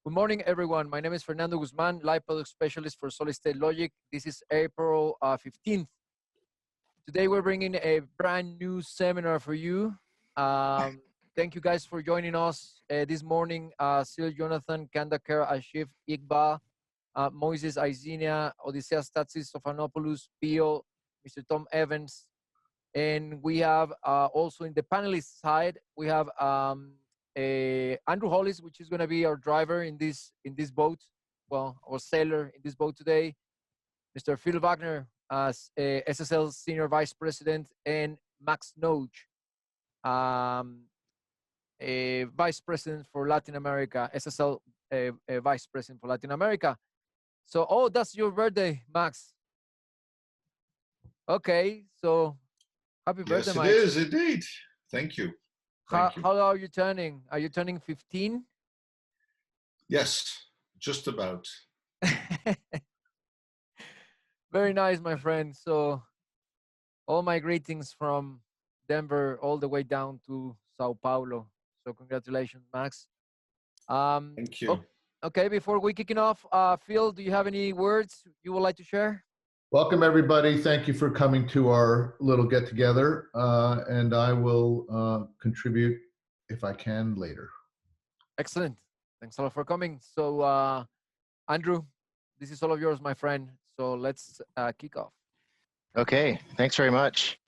Good morning, everyone. My name is Fernando Guzman, Live Product Specialist for Solid State Logic. This is April 15th. Today, we're bringing a brand new seminar for you. Thank you guys for joining us this morning. Sil Jonathan, Kandakar, Ashif, Igba, Moises, Isenia, Odysseus Tatsis, Sofanopoulos, Pio, Mr. Tom Evans. And we have also in the panelist side, we have Andrew Hollis, which is going to be our driver in this boat, well, our sailor in this boat today. Mr. Phil Wagner as SSL Senior Vice President, and Max Noge, a Vice President for Latin America, SSL Vice President for Latin America. So, oh, that's your birthday, Max. Okay, so happy birthday, Yes, it Max. is indeed. Thank you. How are you turning? Are you turning 15? Yes, just about. Very nice, my friend. So all my greetings from Denver all the way down to Sao Paulo. So congratulations, Max. Thank you. Okay, before we kicking off, Phil, do you have any words you would like to share? Welcome, everybody. Thank you for coming to our little get-together, and I will contribute if I can later. Excellent. Thanks a lot for coming. So, Andrew, this is all of yours, my friend. So let's kick off. Okay, thanks very much.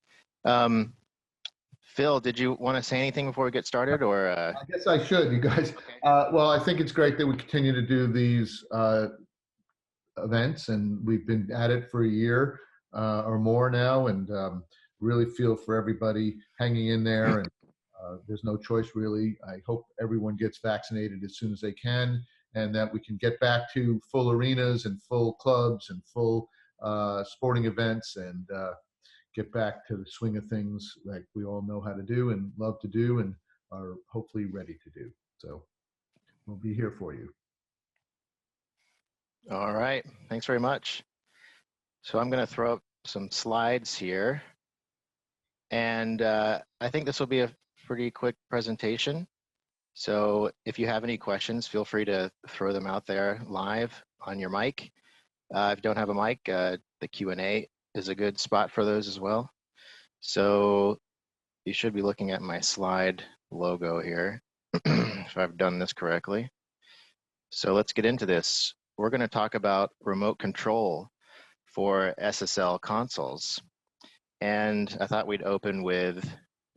Phil, did you want to say anything before we get started, or? I guess I should, you guys. Okay. Well, I think it's great that we continue to do these events, and we've been at it for a year or more now, and really feel for everybody hanging in there, and there's no choice really. I hope everyone gets vaccinated as soon as they can, and that we can get back to full arenas and full clubs and full sporting events, and get back to the swing of things like we all know how to do and love to do and are hopefully ready to do. So we'll be here for you. All right, thanks very much. So I'm going to throw up some slides here. And I think this will be a pretty quick presentation. So if you have any questions, feel free to throw them out there live on your mic. If you don't have a mic, the Q&A is a good spot for those as well. So you should be looking at my slide logo here, if I've done this correctly. So let's get into this. We're going to talk about remote control for SSL consoles. And I thought we'd open with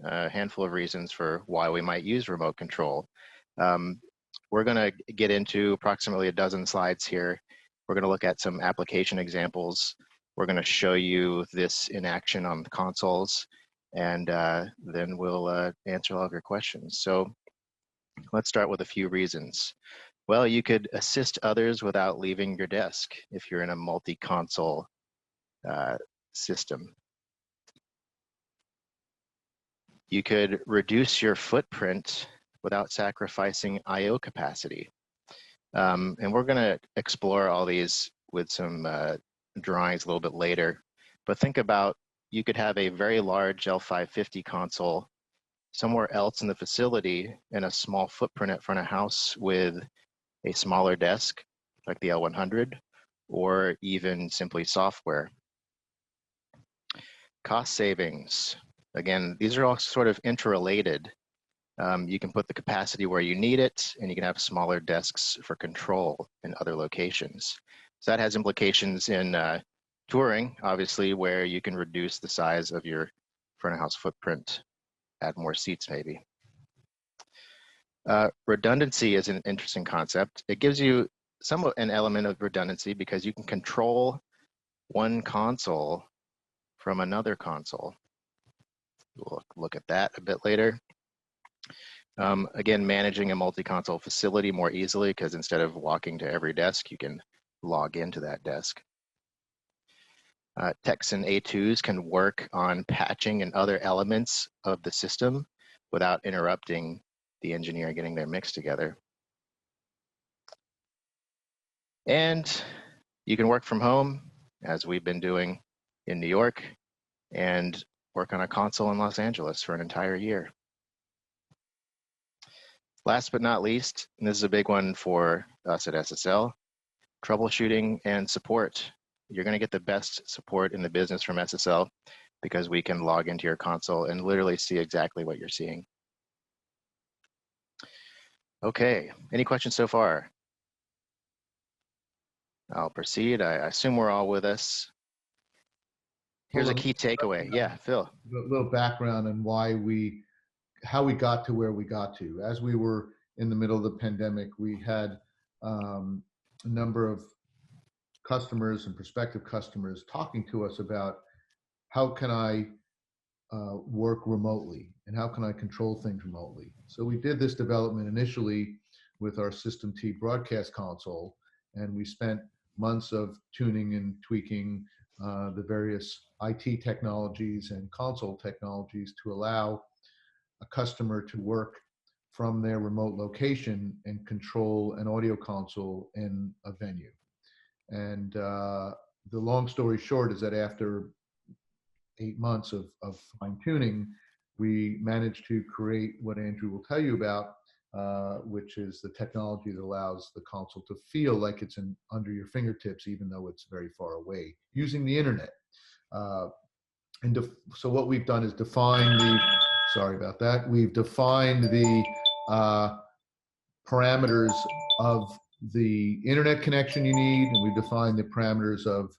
a handful of reasons for why we might use remote control. We're going to get into approximately a dozen slides here. We're going to look at some application examples. We're going to show you this in action on the consoles, and then we'll answer all of your questions. So let's start with a few reasons. Well, you could assist others without leaving your desk if you're in a multi-console system. You could reduce your footprint without sacrificing I/O capacity. And we're going to explore all these with some drawings a little bit later. But think about, you could have a very large L550 console somewhere else in the facility in a small footprint at front of house with a smaller desk like the L100, or even simply software. Cost savings. Again, these are all sort of interrelated. You can put the capacity where you need it, and you can have smaller desks for control in other locations. So that has implications in touring, obviously, where you can reduce the size of your front of house footprint, add more seats maybe. Redundancy is an interesting concept. It gives you somewhat an element of redundancy because you can control one console from another console. We'll look at that a bit later. Again, managing a multi-console facility more easily because instead of walking to every desk, you can log into that desk. Techs and A2s can work on patching and other elements of the system without interrupting the engineer getting their mix together. And you can work from home, as we've been doing in New York, and work on a console in Los Angeles for an entire year. Last but not least, and this is a big one for us at SSL, troubleshooting and support. You're going to get the best support in the business from SSL because we can log into your console and literally see exactly what you're seeing. Okay, any questions so far? I'll proceed. I assume we're all with us. Here's a key takeaway. Yeah, Phil. A little background on how we got to where we got to. As we were in the middle of the pandemic, we had a number of customers and prospective customers talking to us about how can I work remotely and how can I control things remotely. So we did this development initially with our System T broadcast console, and we spent months of tuning and tweaking the various IT technologies and console technologies to allow a customer to work from their remote location and control an audio console in a venue. And the long story short is that after 8 months of fine tuning, we managed to create what Andrew will tell you about, which is the technology that allows the console to feel like it's under your fingertips, even though it's very far away, using the internet. So what we've done is sorry about that. We've defined the parameters of the internet connection you need, and we've defined the parameters of,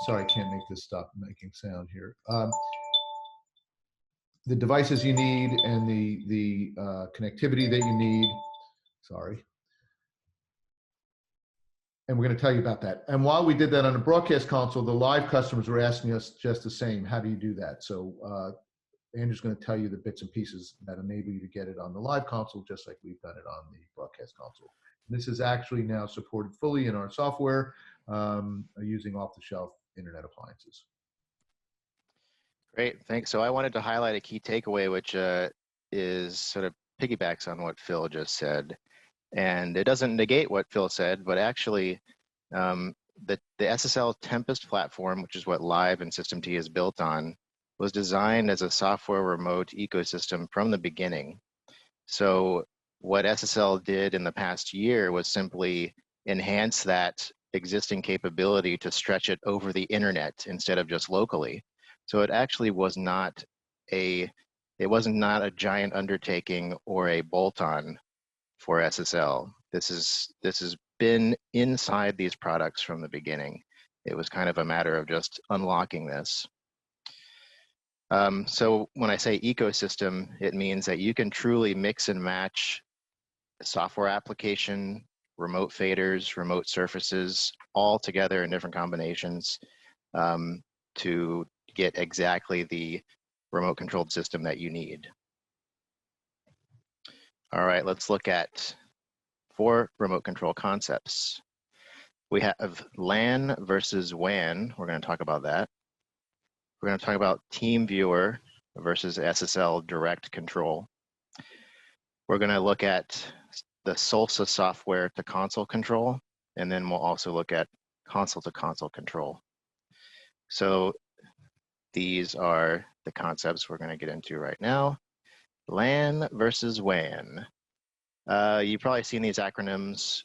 sorry, I can't make this stop making sound here. The devices you need and the connectivity that you need, sorry. And we're going to tell you about that. And while we did that on a broadcast console, the live customers were asking us just the same, how do you do that? So Andrew's going to tell you the bits and pieces that enable you to get it on the live console, just like we've done it on the broadcast console. And this is actually now supported fully in our software using off-the-shelf internet appliances. Great, thanks. So I wanted to highlight a key takeaway, which is sort of piggybacks on what Phil just said. And it doesn't negate what Phil said, but actually the SSL Tempest platform, which is what Live and System T is built on, was designed as a software remote ecosystem from the beginning. So what SSL did in the past year was simply enhance that existing capability to stretch it over the internet instead of just locally. So it actually was not a giant undertaking or a bolt-on for SSL. This has been inside these products from the beginning. It was kind of a matter of just unlocking this. So when I say ecosystem, it means that you can truly mix and match software application, remote faders, remote surfaces, all together in different combinations to get exactly the remote controlled system that you need. All right, let's look at 4 remote control concepts. We have LAN versus WAN. We're going to talk about that. We're going to talk about TeamViewer versus SSL direct control. We're going to look at the Salsa software to console control, and then we'll also look at console to console control. So these are the concepts we're going to get into right now. LAN versus WAN. You've probably seen these acronyms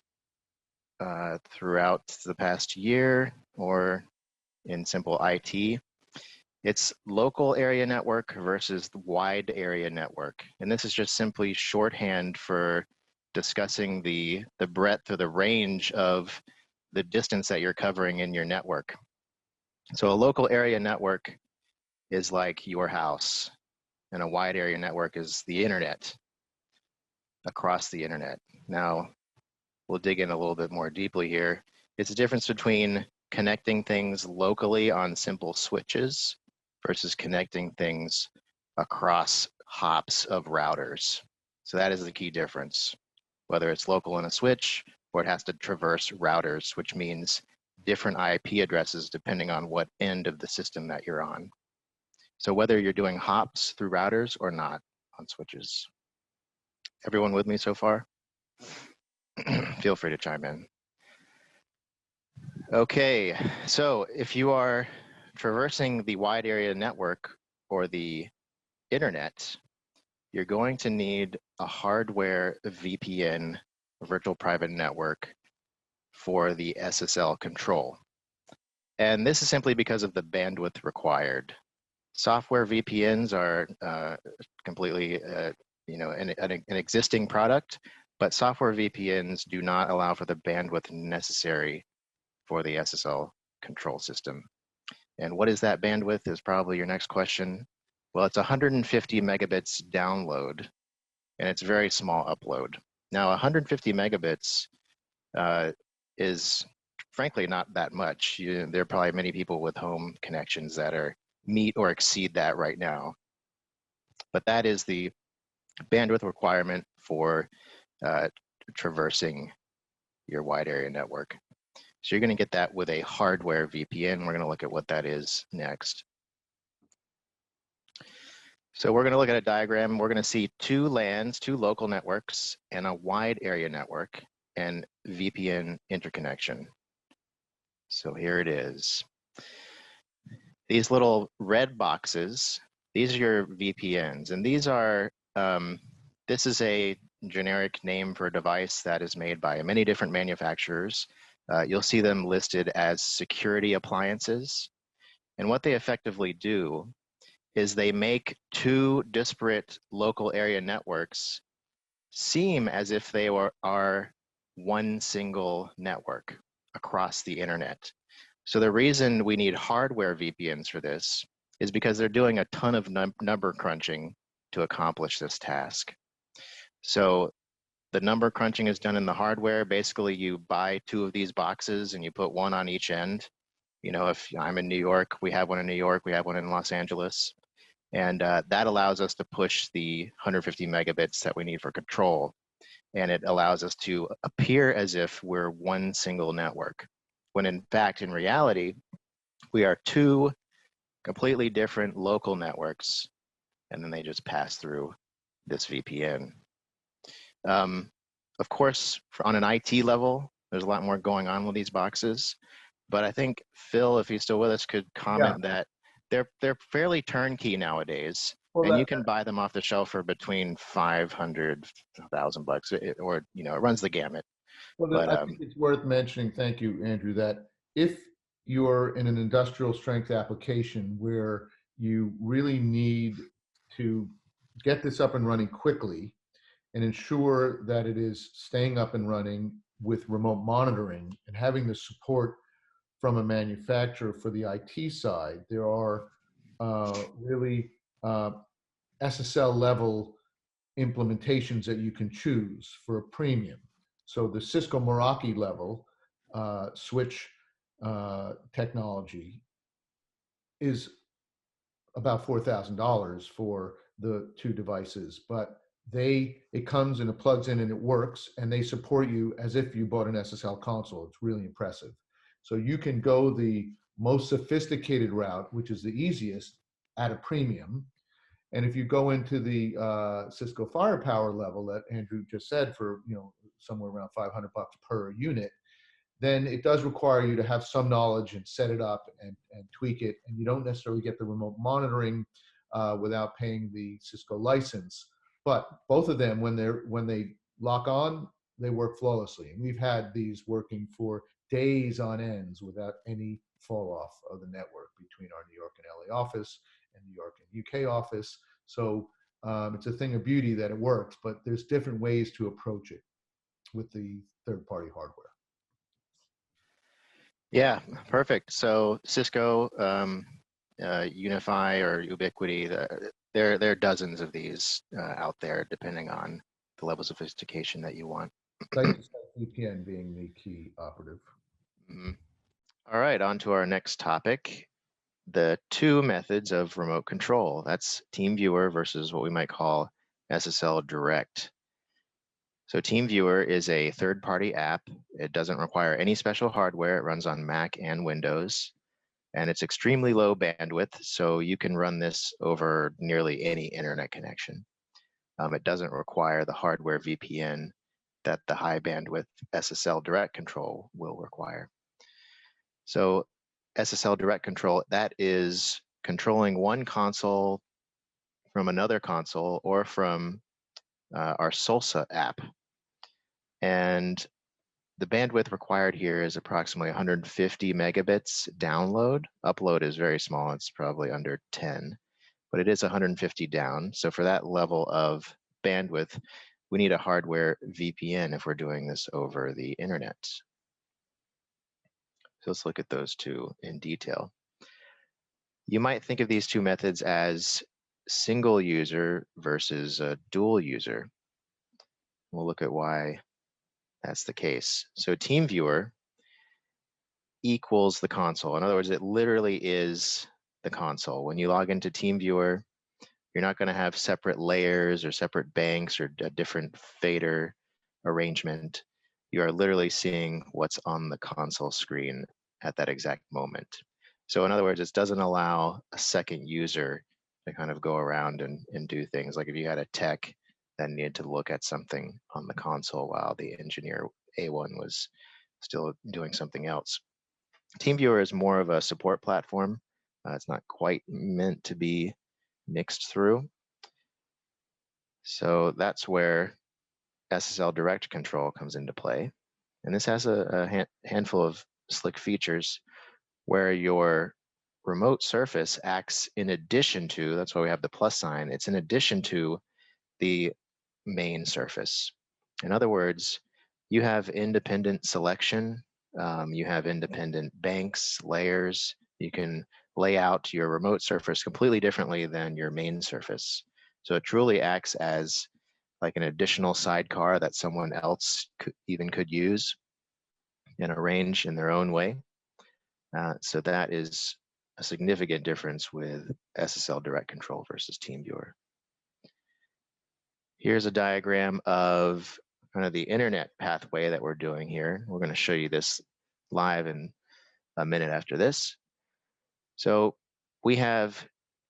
throughout the past year or in simple IT. It's local area network versus the wide area network. And this is just simply shorthand for discussing the breadth or the range of the distance that you're covering in your network. So a local area network is like your house, and a wide area network is the internet, across the internet. Now, we'll dig in a little bit more deeply here. It's a difference between connecting things locally on simple switches versus connecting things across hops of routers. So that is the key difference, whether it's local in a switch or it has to traverse routers, which means different IP addresses depending on what end of the system that you're on. So whether you're doing hops through routers or not on switches. Everyone with me so far? Feel free to chime in. Okay, so if you are traversing the wide area network or the internet, you're going to need a hardware VPN, a virtual private network, for the SSL control. And this is simply because of the bandwidth required. Software VPNs are completely an existing product, but software VPNs do not allow for the bandwidth necessary for the SSL control system. And what is that bandwidth is probably your next question. Well, it's 150 megabits download, and it's very small upload. Now, 150 megabits is frankly not that much. There are probably many people with home connections that are meet or exceed that right now. But that is the bandwidth requirement for traversing your wide area network. So you're going to get that with a hardware VPN. We're going to look at what that is next. So we're going to look at a diagram. We're going to see two LANs, two local networks, and a wide area network and VPN interconnection. So here it is. These little red boxes, these are your VPNs, and these are, this is a generic name for a device that is made by many different manufacturers. You'll see them listed as security appliances. And what they effectively do is they make two disparate local area networks seem as if they are one single network across the internet. So the reason we need hardware VPNs for this is because they're doing a ton of number crunching to accomplish this task. So the number crunching is done in the hardware. Basically, you buy two of these boxes and you put one on each end. You know, if I'm in New York, we have one in New York, we have one in Los Angeles. And that allows us to push the 150 megabits that we need for control. And it allows us to appear as if we're one single network, when in fact, in reality, we are two completely different local networks, and then they just pass through this VPN. Of course, on an IT level, there's a lot more going on with these boxes, but I think Phil, if he's still with us, could comment that they're fairly turnkey nowadays, and you can buy them off the shelf for between $500, $1,000, or it runs the gamut. Well, but, I think it's worth mentioning, thank you, Andrew, that if you're in an industrial strength application where you really need to get this up and running quickly and ensure that it is staying up and running with remote monitoring and having the support from a manufacturer for the IT side, there are really SSL level implementations that you can choose for a premium. So the Cisco Meraki level switch technology is about $4,000 for the two devices, but it comes and it plugs in and it works, and they support you as if you bought an SSL console. It's really impressive. So you can go the most sophisticated route, which is the easiest, at a premium. And if you go into the Cisco Firepower level that Andrew just said, for somewhere around $500 per unit, then it does require you to have some knowledge and set it up and tweak it. And you don't necessarily get the remote monitoring without paying the Cisco license. But both of them, when they lock on, they work flawlessly. And we've had these working for days on ends without any fall off of the network between our New York and LA office and New York and UK office. So it's a thing of beauty that it works, but there's different ways to approach it with the third-party hardware. Yeah, perfect. So Cisco, Unify, or Ubiquity, there are dozens of these out there, depending on the level of sophistication that you want. VPN being the key operative. Mm-hmm. All right, on to our next topic, the two methods of remote control. That's TeamViewer versus what we might call SSL Direct. So TeamViewer is a third-party app. It doesn't require any special hardware. It runs on Mac and Windows, and it's extremely low bandwidth, so you can run this over nearly any internet connection. It doesn't require the hardware VPN that the high bandwidth SSL Direct Control will require. So SSL Direct Control, that is controlling one console from another console or from our Salsa app. And the bandwidth required here is approximately 150 megabits download. Upload is very small, it's probably under 10, but it is 150 down. So for that level of bandwidth, we need a hardware VPN if we're doing this over the internet. So let's look at those two in detail. You might think of these two methods as single user versus a dual user. We'll look at why that's the case. So TeamViewer equals the console. In other words, it literally is the console. When you log into TeamViewer, you're not going to have separate layers or separate banks or a different fader arrangement. You are literally seeing what's on the console screen at that exact moment. So in other words, it doesn't allow a second user to kind of go around and do things. Like if you had a tech that needed to look at something on the console while the engineer A1 was still doing something else. TeamViewer is more of a support platform. It's not quite meant to be mixed through. So that's where SSL Direct Control comes into play. And this has a handful of slick features where your remote surface acts in addition to, that's why we have the plus sign, it's in addition to the main surface. In other words, you have independent selection, you have independent banks, layers. You can lay out your remote surface completely differently than your main surface. So it truly acts as like an additional sidecar that someone else could use and arrange in their own way. So that is a significant difference with SSL Direct Control versus TeamViewer. Here's a diagram of kind of the internet pathway that we're doing here. We're going to show you this live in a minute after this. So we have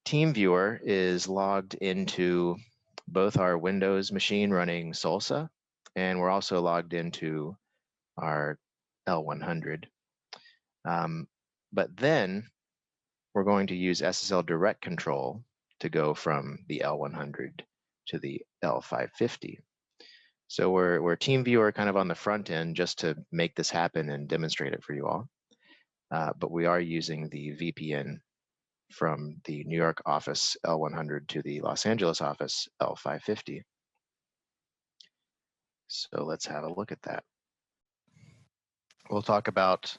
TeamViewer is logged into both our Windows machine running Salsa, and we're also logged into our L100. But then we're going to use SSL Direct Control to go from the L100 to the L550. So we're TeamViewer kind of on the front end just to make this happen and demonstrate it for you all. But we are using the VPN from the New York office L100 to the Los Angeles office L550. So let's have a look at that. We'll talk about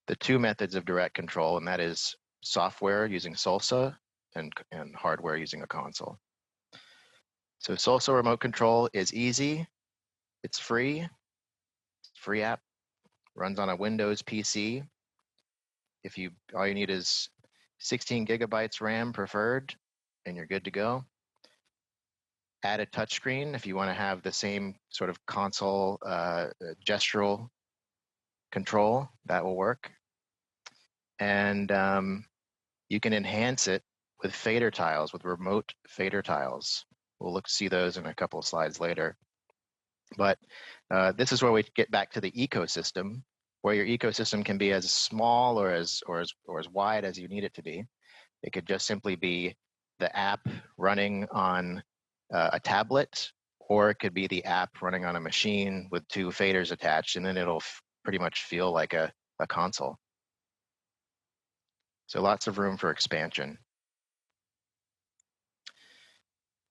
the two methods of direct control, and that is software using Salsa and hardware using a console. So Salsa remote control is easy. It's free app, runs on a Windows PC. All you need is 16 gigabytes RAM preferred, and you're good to go. Add a touchscreen if you want to have the same sort of console gestural control, that will work. And you can enhance it with fader tiles, with remote fader tiles. We'll see those in a couple of slides later. But this is where we get back to the ecosystem, where your ecosystem can be as small or as wide as you need it to be. It could just simply be the app running on a tablet, or it could be the app running on a machine with two faders attached, and then it'll pretty much feel like a console. So lots of room for expansion.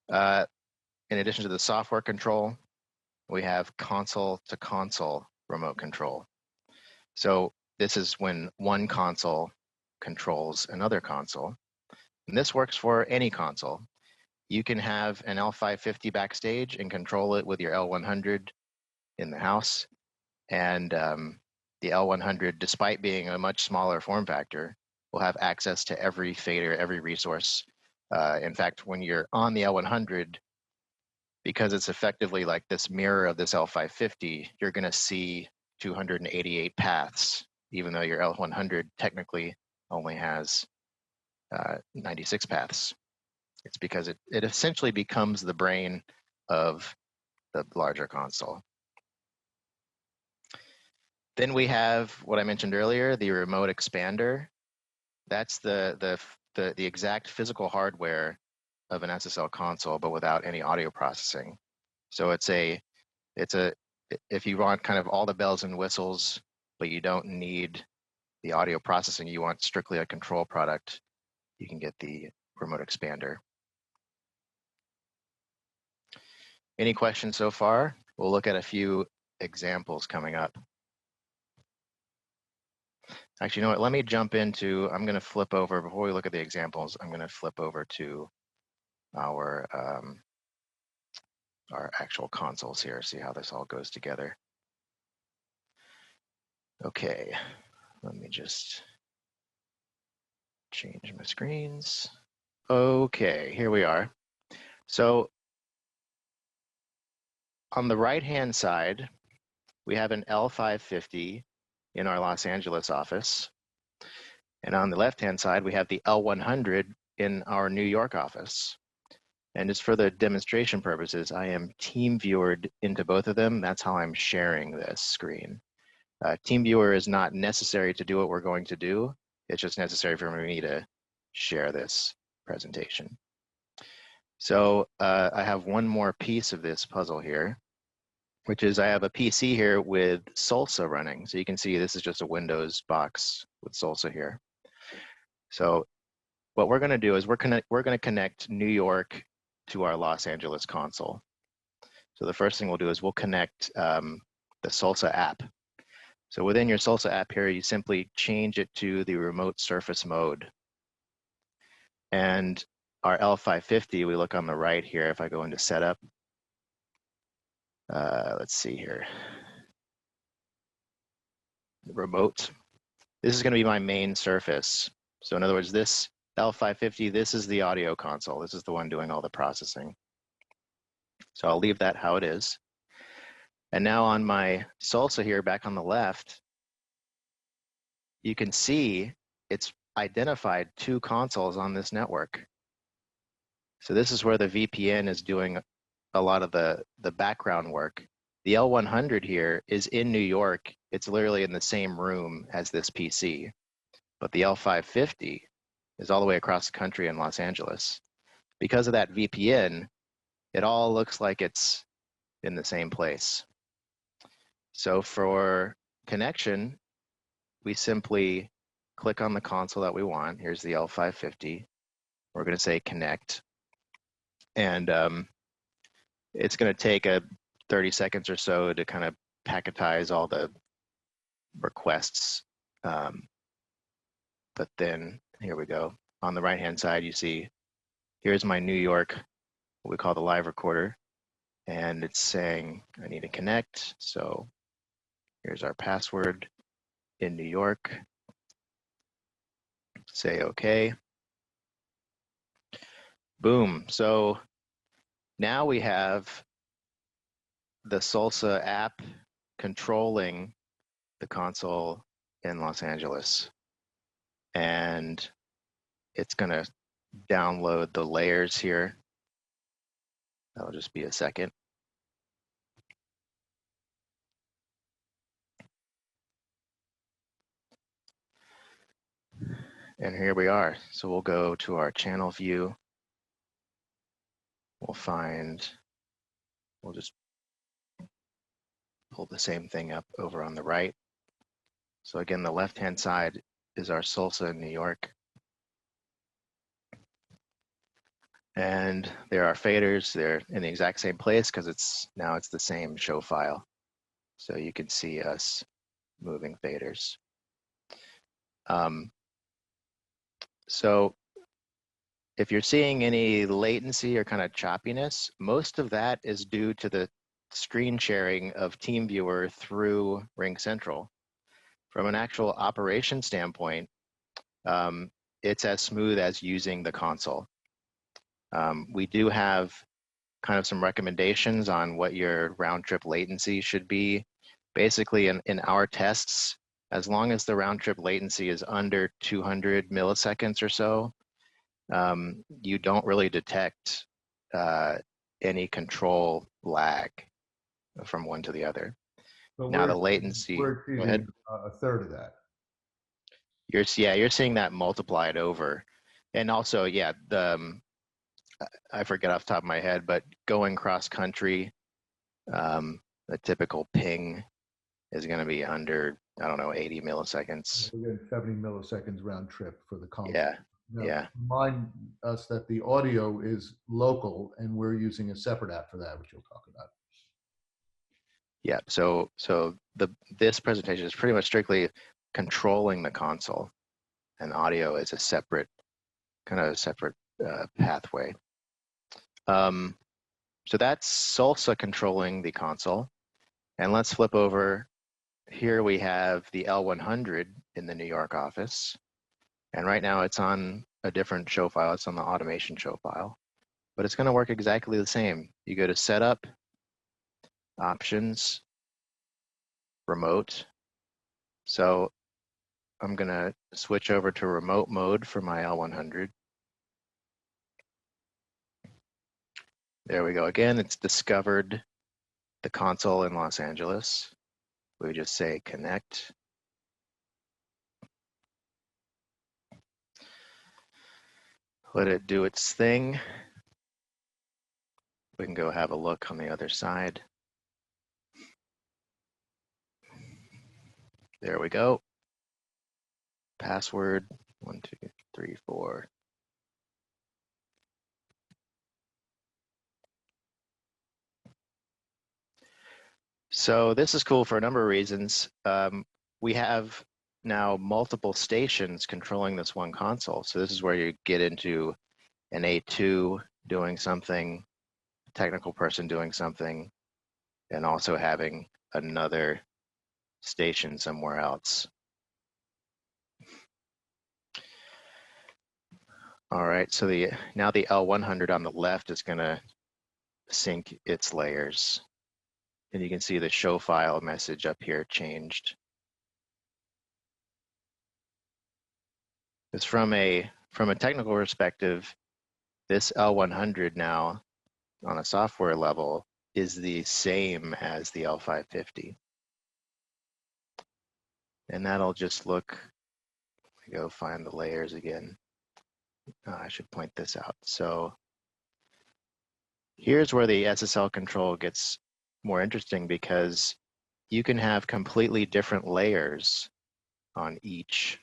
In addition to the software control, we have console-to-console remote control. So this is when one console controls another console. And this works for any console. You can have an L550 backstage and control it with your L100 in the house. And the L100, despite being a much smaller form factor, will have access to every fader, every resource. In fact, when you're on the L100, because it's effectively like this mirror of this L550, you're going to see 288 paths, even though your L100 technically only has 96 paths. It's because it essentially becomes the brain of the larger console. Then we have what I mentioned earlier, the remote expander. That's the exact physical hardware of an SSL console, but without any audio processing. So if you want kind of all the bells and whistles, but you don't need the audio processing, you want strictly a control product, you can get the remote expander. Any questions so far? We'll look at a few examples coming up. Actually, you know what? Let me jump into, I'm going to flip over, before we look at the examples, I'm going to flip over to our actual consoles here, see how this all goes together. Okay, let me just change my screens. Okay, here we are. So on the right-hand side, we have an L550 in our Los Angeles office. And on the left-hand side, we have the L100 in our New York office. And just for the demonstration purposes, I am TeamViewered into both of them. That's how I'm sharing this screen. TeamViewer is not necessary to do what we're going to do. It's just necessary for me to share this presentation. So I have one more piece of this puzzle here, which is I have a PC here with Salsa running. So you can see this is just a Windows box with Salsa here. So what we're going to do is we're going to connect New York to our Los Angeles console. So the first thing we'll do is we'll connect the Salsa app. So within your Salsa app here, you simply change it to the remote surface mode. And our L550, we look on the right here. If I go into setup, let's see here. The remote. This is going to be my main surface. So in other words, this L550, this is the audio console. This is the one doing all the processing. So I'll leave that how it is. And now on my Salsa here, back on the left, you can see it's identified two consoles on this network. So this is where the VPN is doing a lot of the background work. The L100 here is in New York. It's literally in the same room as this PC. But the L550 is all the way across the country in Los Angeles. Because of that VPN, it all looks like it's in the same place. So for connection, we simply click on the console that we want. Here's the L550. We're going to say connect. And it's going to take 30 seconds or so to kind of packetize all the requests. But then here we go. On the right-hand side, you see, here's my New York, what we call the live recorder. And it's saying I need to connect. So here's our password in New York. Say okay. Boom. So now we have the Salsa app controlling the console in Los Angeles. And it's going to download the layers here. That'll just be a second. And here we are. So we'll go to our channel view. We'll just pull the same thing up over on the right. So again, the left-hand side is our Salsa in New York. And there are faders. They're in the exact same place because now it's the same show file. So you can see us moving faders. So if you're seeing any latency or kind of choppiness, most of that is due to the screen sharing of TeamViewer through RingCentral. From an actual operation standpoint, it's as smooth as using the console. We do have kind of some recommendations on what your round trip latency should be. Basically, in our tests, as long as the round trip latency is under 200 milliseconds or so, you don't really detect any control lag from one to the other. But now the latency, we're exceeding a third of that. You're seeing that multiplied over. And also, yeah, I forget off the top of my head, but going cross country, a typical ping is going to be under, I don't know, 80 milliseconds. We're getting 70 milliseconds round trip for the console. Yeah. Now, Yeah. remind us that the audio is local and we're using a separate app for that, which you'll talk about. Yeah. So this presentation is pretty much strictly controlling the console, and audio is a separate pathway. So that's Salsa controlling the console. And let's flip over. Here we have the L100 in the New York office. And right now it's on a different show file. It's on the automation show file. But it's going to work exactly the same. You go to Setup, Options, Remote. So I'm going to switch over to remote mode for my L100. There we go. Again, it's discovered the console in Los Angeles. We just say connect. Let it do its thing. We can go have a look on the other side. There we go. Password 1, 2, 3, 4. So this is cool for a number of reasons. We have now multiple stations controlling this one console. So this is where you get into an A2 doing something, a technical person doing something, and also having another station somewhere else. All right, so now the L100 on the left is going to sync its layers. And you can see the show file message up here changed. Because from a technical perspective, this L100 now on a software level is the same as the L550. And that'll just look, go find the layers again. I should point this out. So here's where the SSL control gets more interesting, because you can have completely different layers on each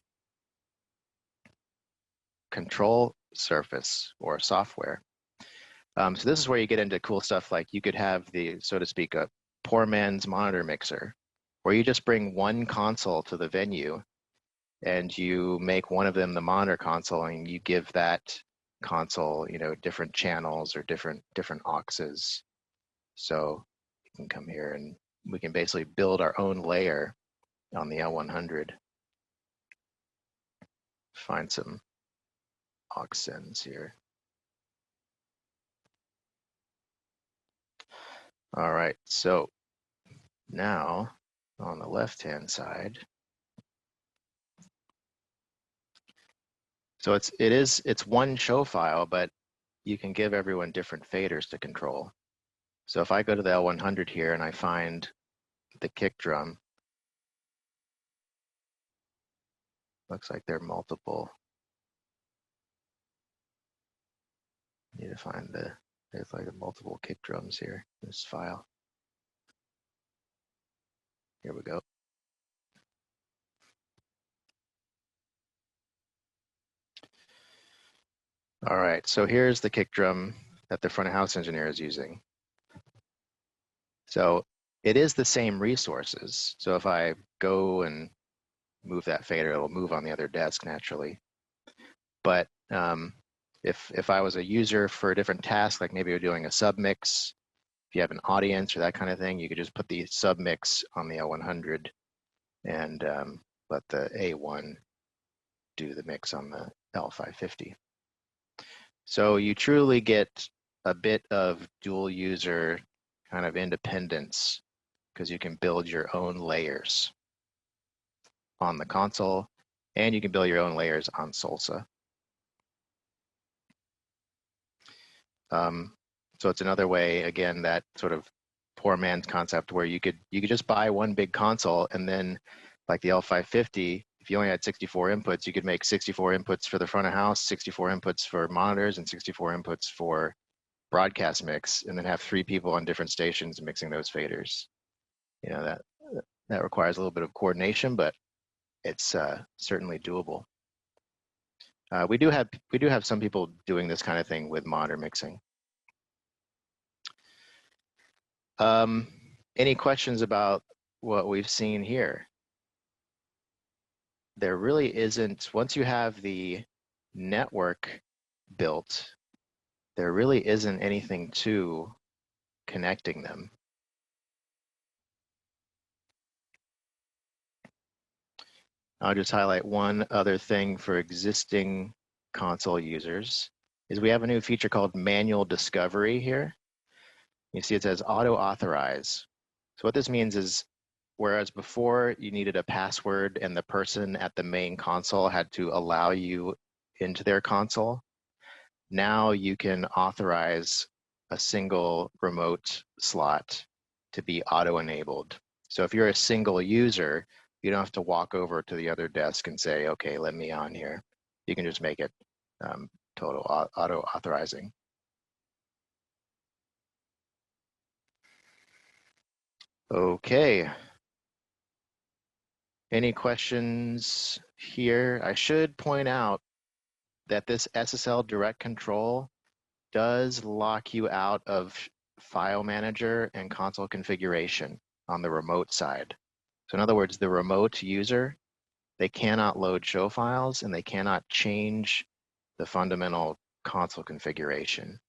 control surface or software. So this is where you get into cool stuff, like you could have the, so to speak, a poor man's monitor mixer, where you just bring one console to the venue and you make one of them the monitor console, and you give that console, different channels or different auxes. So you can come here and we can basically build our own layer on the L100. Find some aux sends here. All right, so now on the left-hand side, so it's one show file, but you can give everyone different faders to control. So if I go to the L100 here and I find the kick drum, looks like there are multiple. Need to find there's like multiple kick drums here in this file. Here we go. All right, so here's the kick drum that the front of house engineer is using. So it is the same resources. So if I go and move that fader, it'll move on the other desk naturally. But if I was a user for a different task, like maybe you're doing a submix, if you have an audience or that kind of thing, you could just put the submix on the L100 and let the A1 do the mix on the L550. So you truly get a bit of dual user kind of independence, because you can build your own layers on the console, and you can build your own layers on Salsa. So it's another way, again, that sort of poor man's concept, where you could just buy one big console, and then like the L550, if you only had 64 inputs, you could make 64 inputs for the front of house, 64 inputs for monitors, and 64 inputs for broadcast mix, and then have 3 people on different stations mixing those faders. You know, that requires a little bit of coordination, but it's certainly doable. We do have some people doing this kind of thing with monitor mixing. Any questions about what we've seen here? There really isn't, once you have the network built, there really isn't anything to connecting them. I'll just highlight one other thing for existing console users is we have a new feature called manual discovery here. You see it says auto authorize. So what this means is, whereas before you needed a password and the person at the main console had to allow you into their console, now you can authorize a single remote slot to be auto-enabled. So if you're a single user, you don't have to walk over to the other desk and say, okay, let me on here. You can just make it total auto-authorizing. Okay. Any questions here? I should point out that this SSL direct control does lock you out of file manager and console configuration on the remote side. So in other words, the remote user, they cannot load show files and they cannot change the fundamental console configuration.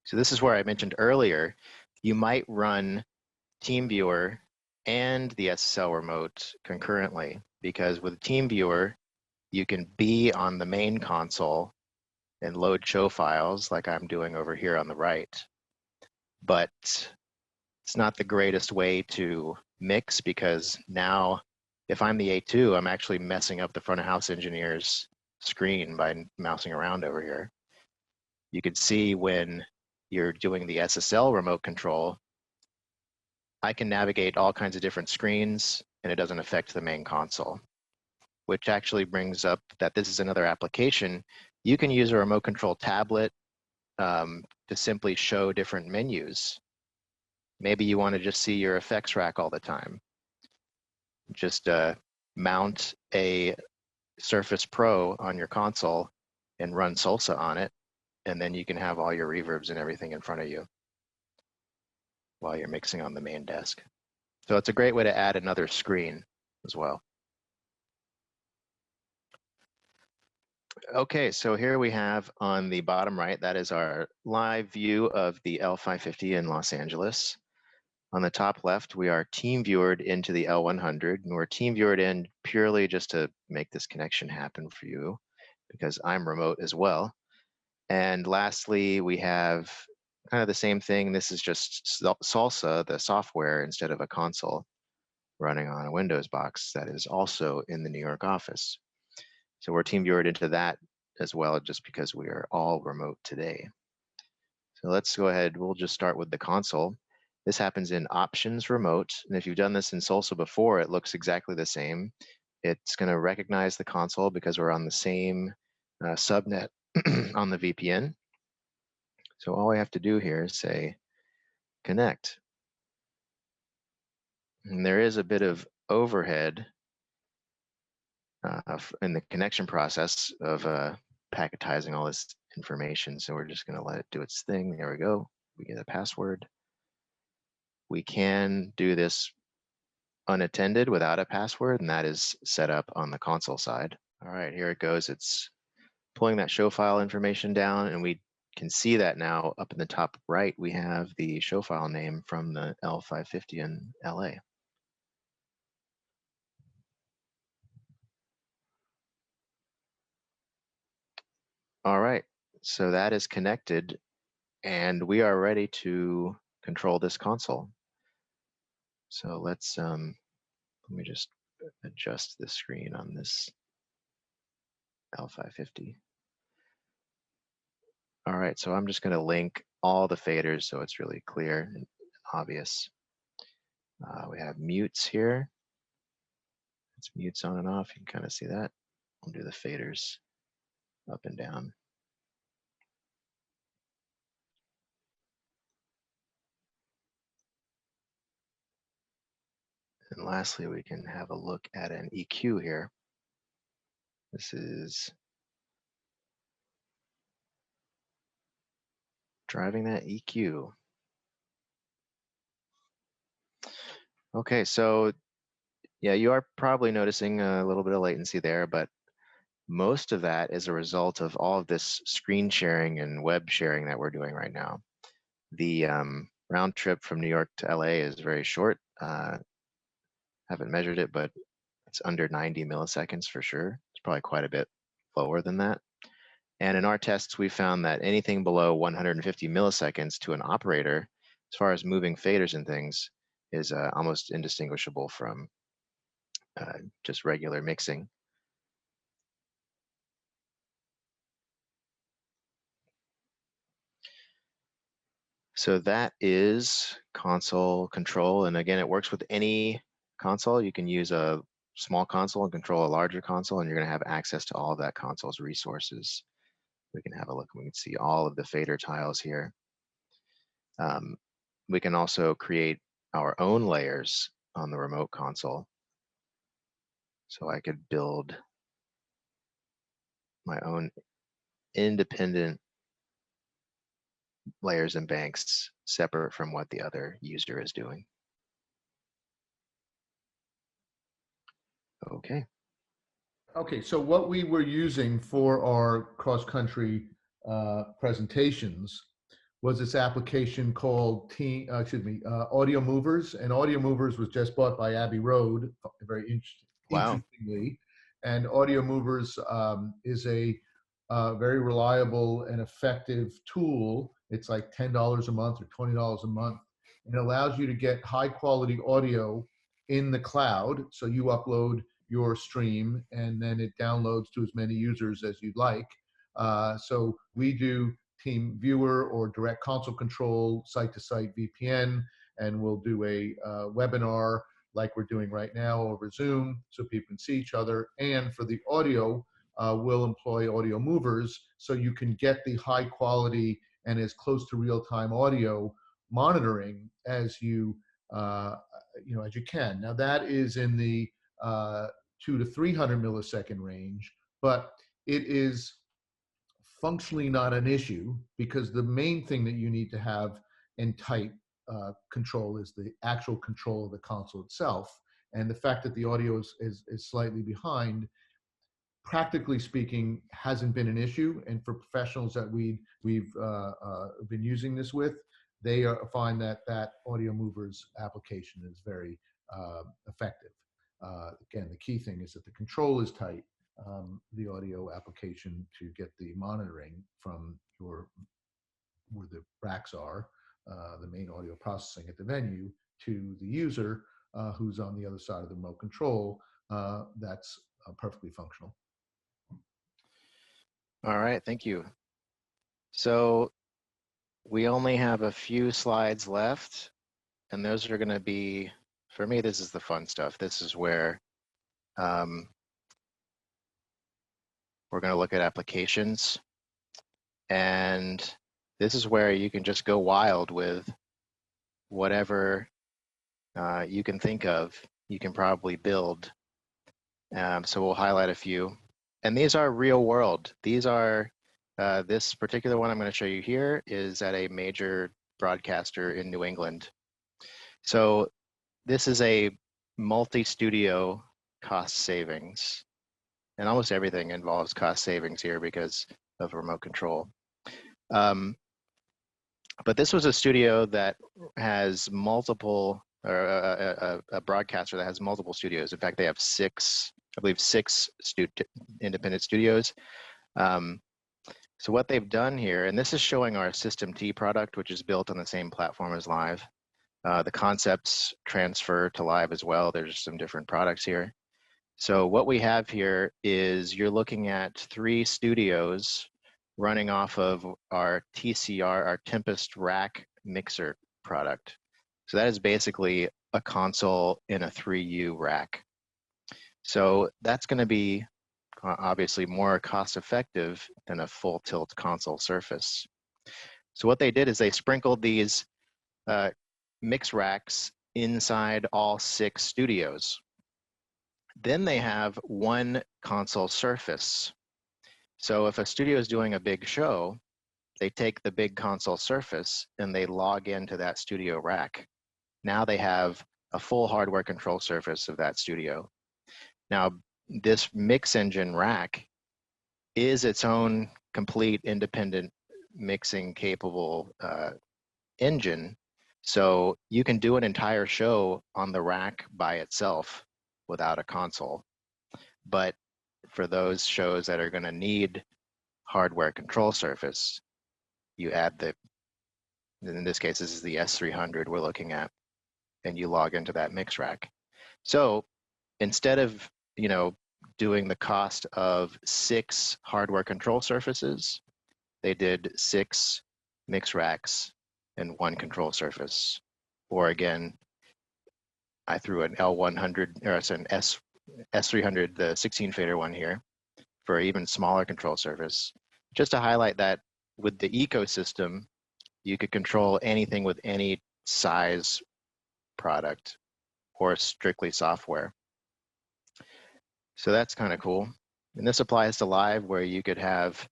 So this is where I mentioned earlier, you might run TeamViewer and the SSL remote concurrently, because with TeamViewer, you can be on the main console and load show files like I'm doing over here on the right. But it's not the greatest way to mix, because now if I'm the A2, I'm actually messing up the front of house engineer's screen by mousing around over here. You could see when you're doing the SSL remote control, I can navigate all kinds of different screens and it doesn't affect the main console, which actually brings up that this is another application. You can use a remote control tablet to simply show different menus. Maybe you want to just see your effects rack all the time. Just mount a Surface Pro on your console and run Salsa on it, and then you can have all your reverbs and everything in front of you while you're mixing on the main desk. So it's a great way to add another screen as well. Okay, so here we have on the bottom right, that is our live view of the L550 in Los Angeles. On the top left, we are TeamViewered into the L100, and we're TeamViewered in purely just to make this connection happen for you, because I'm remote as well. And lastly, we have kind of the same thing. This is just Salsa, the software, instead of a console running on a Windows box that is also in the New York office. So we're TeamViewered into that as well, just because we are all remote today. So let's go ahead. We'll just start with the console. This happens in Options Remote. And if you've done this in Salsa before, it looks exactly the same. It's going to recognize the console because we're on the same subnet on the VPN. So all we have to do here is say connect. And there is a bit of overhead in the connection process of packetizing all this information. So we're just going to let it do its thing. There we go. We get a password. We can do this unattended without a password, and that is set up on the console side. All right, here it goes. It's pulling that show file information down, and we can see that now up in the top right, we have the show file name from the L550 in LA. All right, so that is connected, and we are ready to control this console. So let's, let me just adjust the screen on this L550. All right, so I'm just going to link all the faders so it's really clear and obvious. We have mutes here. It's mutes on and off. You can kind of see that. We'll do the faders up and down. And lastly, we can have a look at an EQ here. This is driving that EQ. Okay, so yeah, you are probably noticing a little bit of latency there, but most of that is a result of all of this screen sharing and web sharing that we're doing right now. The round trip from New York to LA is very short. Haven't measured it, but it's under 90 milliseconds for sure. It's probably quite a bit lower than that. And in our tests, we found that anything below 150 milliseconds to an operator, as far as moving faders and things, is almost indistinguishable from just regular mixing. So that is console control. And again, it works with any console. You can use a small console and control a larger console, and you're going to have access to all of that console's resources. We can have a look. We can see all of the fader tiles here. We can also create our own layers on the remote console. So I could build my own independent layers and banks separate from what the other user is doing. Okay. Okay, so what we were using for our cross-country presentations was this application called Audio Movers, and Audio Movers was just bought by Abbey Road, very interestingly. And Audio Movers is a very reliable and effective tool. It's like $10 a month or $20 a month. And it allows you to get high quality audio in the cloud. So you upload your stream and then it downloads to as many users as you'd like. So we do TeamViewer or direct console control, site-to-site VPN, and we'll do a webinar like we're doing right now over Zoom so people can see each other. And for the audio, we'll employ Audio Movers so you can get the high quality and as close to real-time audio monitoring as you as you can. Now that is in the 200 to 300 millisecond range, but it is functionally not an issue because the main thing that you need to have in tight control is the actual control of the console itself. And the fact that the audio is slightly behind, practically speaking, hasn't been an issue. And for professionals that we've been using this with, they find that Audio Movers application is very effective. Again, the key thing is that the control is tight, the audio application to get the monitoring from where the racks are, the main audio processing at the venue, to the user who's on the other side of the remote control. That's perfectly functional. All right, thank you. So we only have a few slides left, and those are going to be, for me, this is the fun stuff. This is where we're going to look at applications, and this is where you can just go wild with whatever you can think of. You can probably build. So we'll highlight a few. And these are real world. These are, this particular one I'm going to show you here is at a major broadcaster in New England. So this is a multi-studio cost savings. And almost everything involves cost savings here because of remote control. But this was a studio that has multiple, or a broadcaster that has multiple studios. In fact, they have six independent studios. So what they've done here, and this is showing our System T product, which is built on the same platform as Live. The concepts transfer to Live as well. There's some different products here. So what we have here is you're looking at 3 studios running off of our TCR, our Tempest Rack Mixer product. So that is basically a console in a 3U rack. So that's going to be obviously more cost effective than a full tilt console surface. So what they did is they sprinkled these mix racks inside all 6 studios. Then they have one console surface. So if a studio is doing a big show, they take the big console surface and they log into that studio rack. Now they have a full hardware control surface of that studio. Now, this mix engine rack is its own complete independent mixing capable engine. So you can do an entire show on the rack by itself without a console. But for those shows that are going to need hardware control surface, you add the, in this case, this is the S300 we're looking at, and you log into that mix rack. So instead of, doing the cost of 6 hardware control surfaces, they did 6 mix racks and 1 control surface. Or again, I threw an L100, or it's an S300, the 16 fader one here, for an even smaller control surface, just to highlight that with the ecosystem, you could control anything with any size product or strictly software. So that's kind of cool. And this applies to live, where you could have,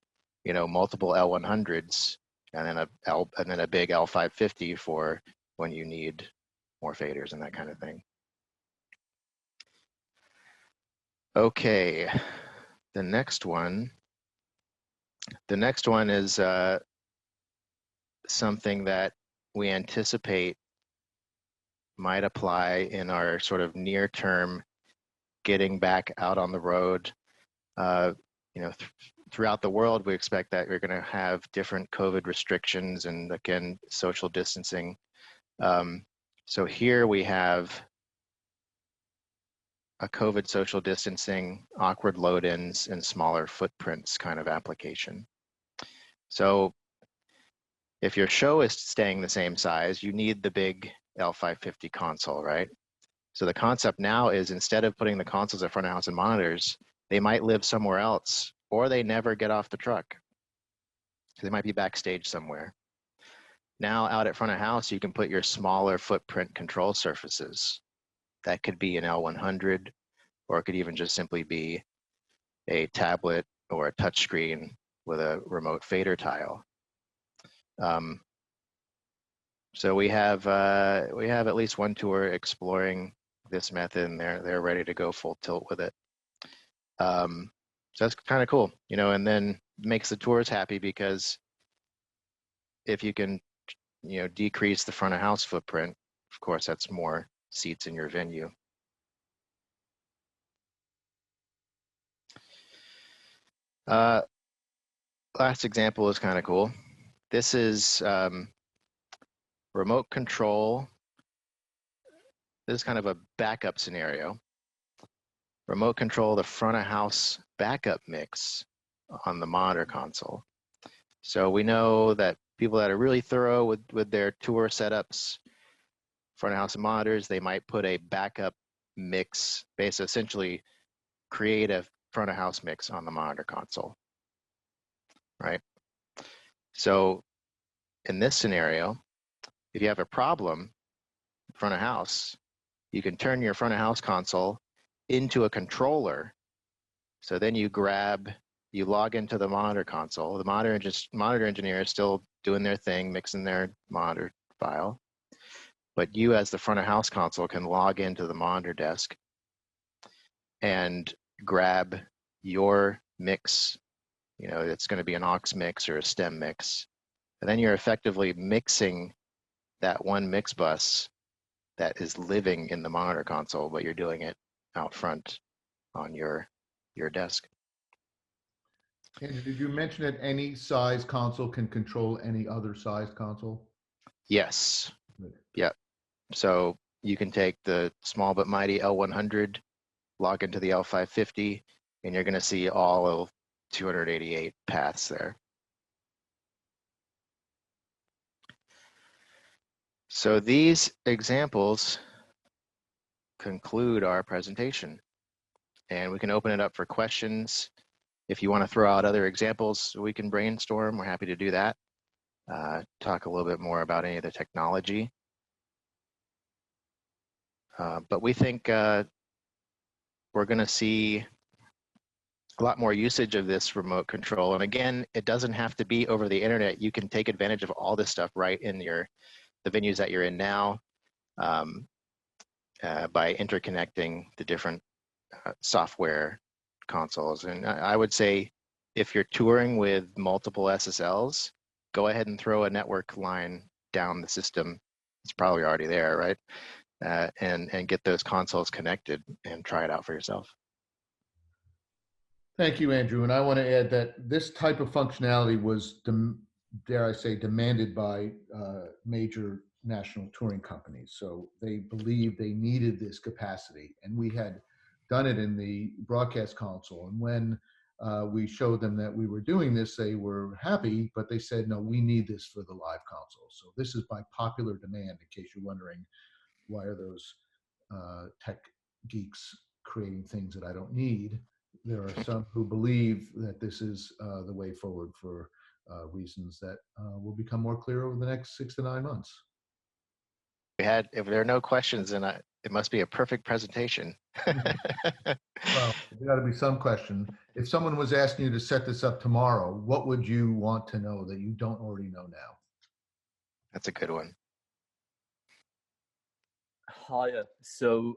multiple L100s and then a big L550 for when you need more faders and that kind of thing. Okay, the next one is something that we anticipate might apply in our sort of near term getting back out on the road. Throughout the world, we expect that we're going to have different COVID restrictions and, again, social distancing. So here we have a COVID social distancing, awkward load-ins, and smaller footprints kind of application. So if your show is staying the same size, you need the big L550 console, right? So the concept now is, instead of putting the consoles at front of house and monitors, they might live somewhere else, or they never get off the truck. They might be backstage somewhere. Now out at front of house, you can put your smaller footprint control surfaces. That could be an L100, or it could even just simply be a tablet or a touchscreen with a remote fader tile. So we have at least one tour exploring this method, and they're ready to go full tilt with it. So that's kind of cool, and then makes the tours happy, because if you can, decrease the front of house footprint, of course, that's more seats in your venue. Last example is kind of cool. This is remote control. This is kind of a backup scenario. Remote control the front of house backup mix on the monitor console. So we know that people that are really thorough with their tour setups, front of house monitors, they might put a backup mix, essentially create a front of house mix on the monitor console, right? So in this scenario, if you have a problem front of house, you can turn your front of house console into a controller. So then you log into the monitor console. The monitor engineer is still doing their thing, mixing their monitor file. But you, as the front of house console, can log into the monitor desk and grab your mix. It's going to be an aux mix or a stem mix. And then you're effectively mixing that one mix bus that is living in the monitor console, but you're doing it out front on your desk. Andrew, did you mention that any size console can control any other sized console? Yes. Yep. So you can take the small but mighty L100, log into the L550, and you're going to see all of 288 paths there. So these examples conclude our presentation. and we can open it up for questions. If you want to throw out other examples, we can brainstorm. We're happy to do that. Talk a little bit more about any of the technology. But we think we're going to see a lot more usage of this remote control. And again, it doesn't have to be over the internet. You can take advantage of all this stuff right in the venues that you're in now by interconnecting the different software consoles. And I would say if you're touring with multiple SSLs, go ahead and throw a network line down the system. It's probably already there, right? And get those consoles connected and try it out for yourself. Thank you, Andrew. And I want to add that this type of functionality was, dare I say, demanded by major national touring companies. So they believed they needed this capacity. And we had done it in the broadcast console. And when we showed them that we were doing this, they were happy, but they said, no, we need this for the live console. So this is by popular demand, in case you're wondering, why are those tech geeks creating things that I don't need? There are some who believe that this is the way forward for reasons that will become more clear over the next 6 to 9 months. If there are no questions, then it must be a perfect presentation. Well, there got to be some question. If someone was asking you to set this up tomorrow, what would you want to know that you don't already know now? That's a good one. Hi, so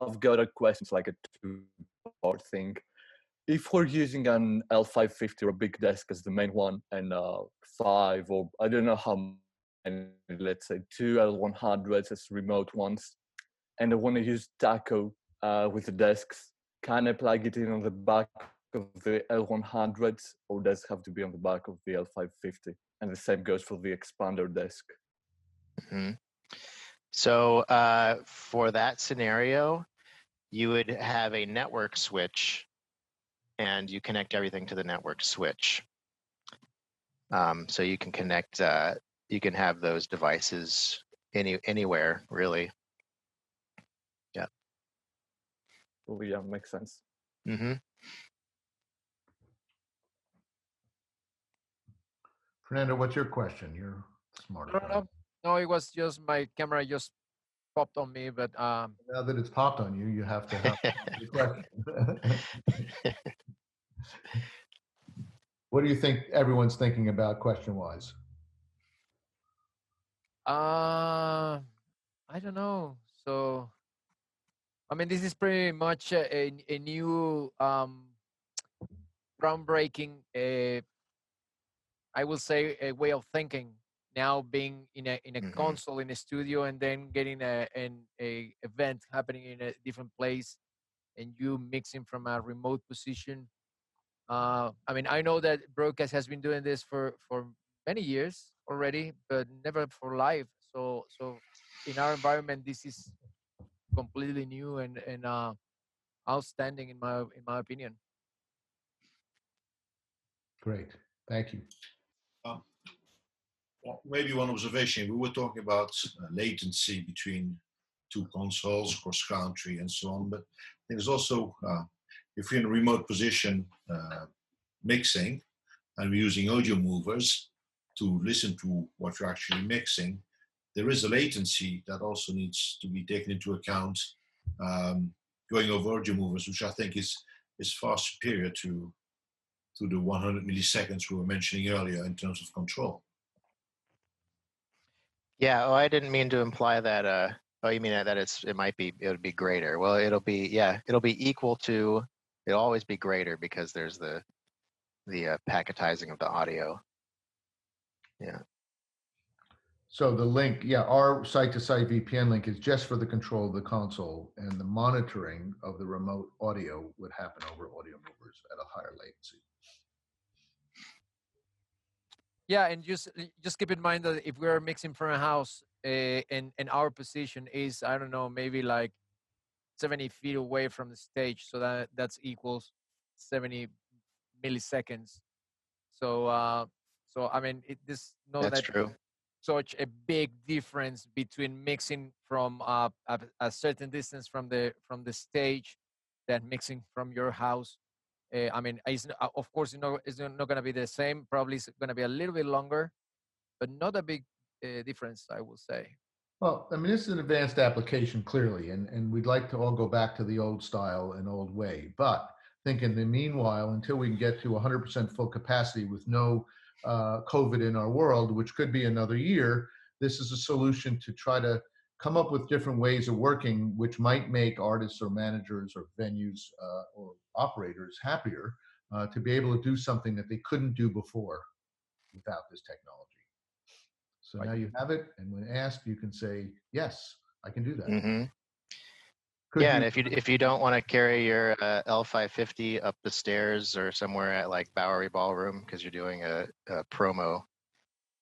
I've got a question, like a two-part thing. If we're using an L550 or a big desk as the main one, and 5 or I don't know how many, let's say 2 L100s as remote ones, and I want to use Taco with the desks, can I plug it in on the back of the L100s, or does it have to be on the back of the L550? And the same goes for the expander desk. Mm-hmm. So for that scenario, you would have a network switch, and you connect everything to the network switch. So you can connect, you can have those devices anywhere, really. Yeah. Well, yeah, makes sense. Mm-hmm. Fernando, what's your question? You're smarter. No, it was just my camera just popped on me, but now that it's popped on you, you have to have the question. What do you think everyone's thinking about question-wise? I don't know. So, I mean, this is pretty much a new groundbreaking, I will say, a way of thinking. Now being in a Mm-hmm. console in a studio, and then getting an event happening in a different place, and you mixing from a remote position. I mean, I know that broadcast has been doing this for many years already, but never for live. So in our environment, this is completely new and outstanding in my opinion. Great, thank you. Well, maybe one observation. We were talking about latency between two consoles, cross country, and so on. But there's also, if you're in a remote position mixing, and we're using audio movers to listen to what you're actually mixing, there is a latency that also needs to be taken into account going over audio movers, which I think is far superior to the 100 milliseconds we were mentioning earlier in terms of control. Yeah. Oh, I didn't mean to imply that. Oh, you mean that it would be greater. Well, it'll be equal to. It'll always be greater because there's the packetizing of the audio. Yeah. So the link, yeah, our site-to-site VPN link is just for the control of the console, and the monitoring of the remote audio would happen over audio movers at a higher latency. Yeah, and just keep in mind that if we're mixing from a house, and our position is, I don't know, maybe like 70 feet away from the stage, so that's equals 70 milliseconds. So I mean, That's true. Such a big difference between mixing from a certain distance from the stage, than mixing from your house. I mean, of course, it's not going to be the same. Probably it's going to be a little bit longer, but not a big difference, I will say. Well, I mean, this is an advanced application clearly, and we'd like to all go back to the old style and old way. But I think in the meanwhile, until we can get to 100% full capacity with no COVID in our world, which could be another year, this is a solution to try to come up with different ways of working, which might make artists or managers or venues or operators happier to be able to do something that they couldn't do before without this technology. So Right. now you have it, and when asked, you can say, yes, I can do that. Mm-hmm. Could Yeah, you, and if you don't want to carry your L550 up the stairs or somewhere at like Bowery Ballroom because you're doing a promo,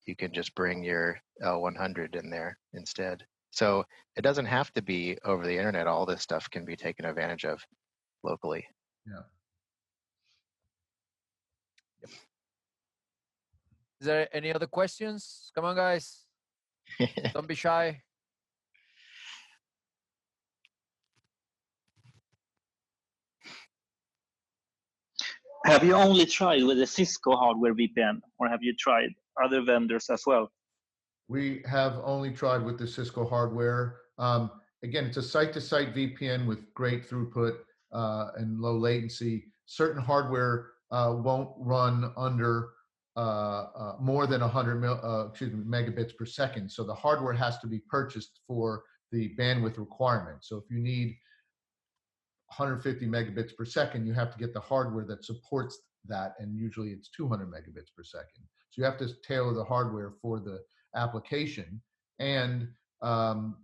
you can just bring your L100 in there instead. So it doesn't have to be over the internet. All this stuff can be taken advantage of locally. yeah. Is there any other questions? Come on, guys. Don't be shy. Have you only tried with the Cisco hardware VPN, or have you tried other vendors as well? We have only tried with the Cisco hardware. Again, it's a site-to-site VPN with great throughput and low latency. Certain hardware won't run under more than 100 megabits per second. So the hardware has to be purchased for the bandwidth requirement. So if you need 150 megabits per second, you have to get the hardware that supports that, and usually it's 200 megabits per second. So you have to tailor the hardware for the application. And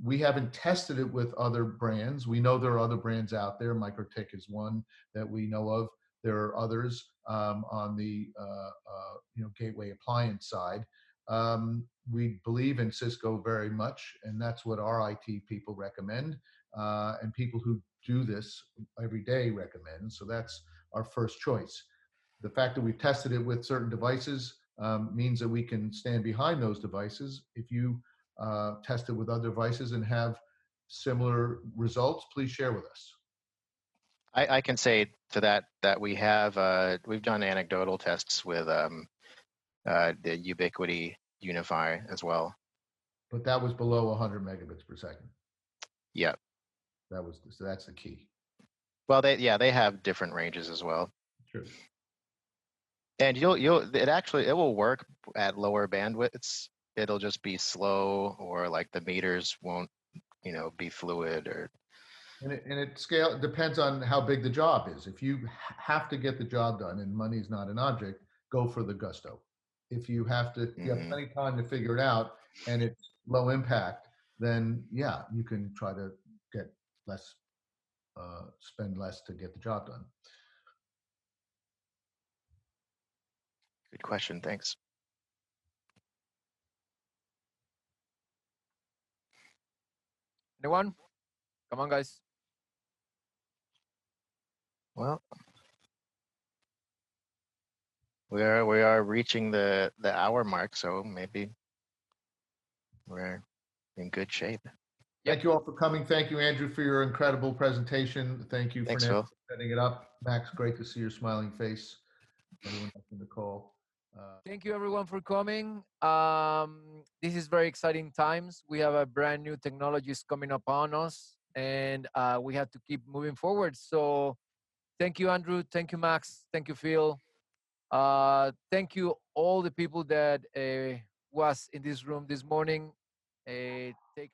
we haven't tested it with other brands. We know there are other brands out there. Microtik is one that we know of. There are others on the gateway appliance side. We believe in Cisco very much, and that's what our IT people recommend, and people who do this every day recommend. So that's our first choice. The fact that we've tested it with certain devices means that we can stand behind those devices. If you test it with other devices and have similar results, please share with us. I can say to that we have we've done anecdotal tests with the Ubiquity Unify as well. But that was below 100 megabits per second. Yeah. So that's the key. Well, they have different ranges as well. Sure. And it will work at lower bandwidths. It'll just be slow, or like the meters won't, be fluid, or. And it depends on how big the job is. If you have to get the job done and money is not an object, go for the Gusto. If you have plenty of time to figure it out and it's low impact, then yeah, you can try to get less, spend less to get the job done. Good question. Thanks. Anyone? Come on, guys. Well, we are reaching the hour mark, so maybe we're in good shape. Thank you all for coming. Thank you, Andrew, for your incredible presentation. Thank you, Thanks, Fernando, Phil. for setting it up. Max, great to see your smiling face. Everyone else in the call. Thank you, everyone, for coming. This is very exciting times. We have a brand new technologies coming upon us, and we have to keep moving forward. So thank you, Andrew. Thank you, Max. Thank you, Phil. Thank you, all the people that was in this room this morning. Take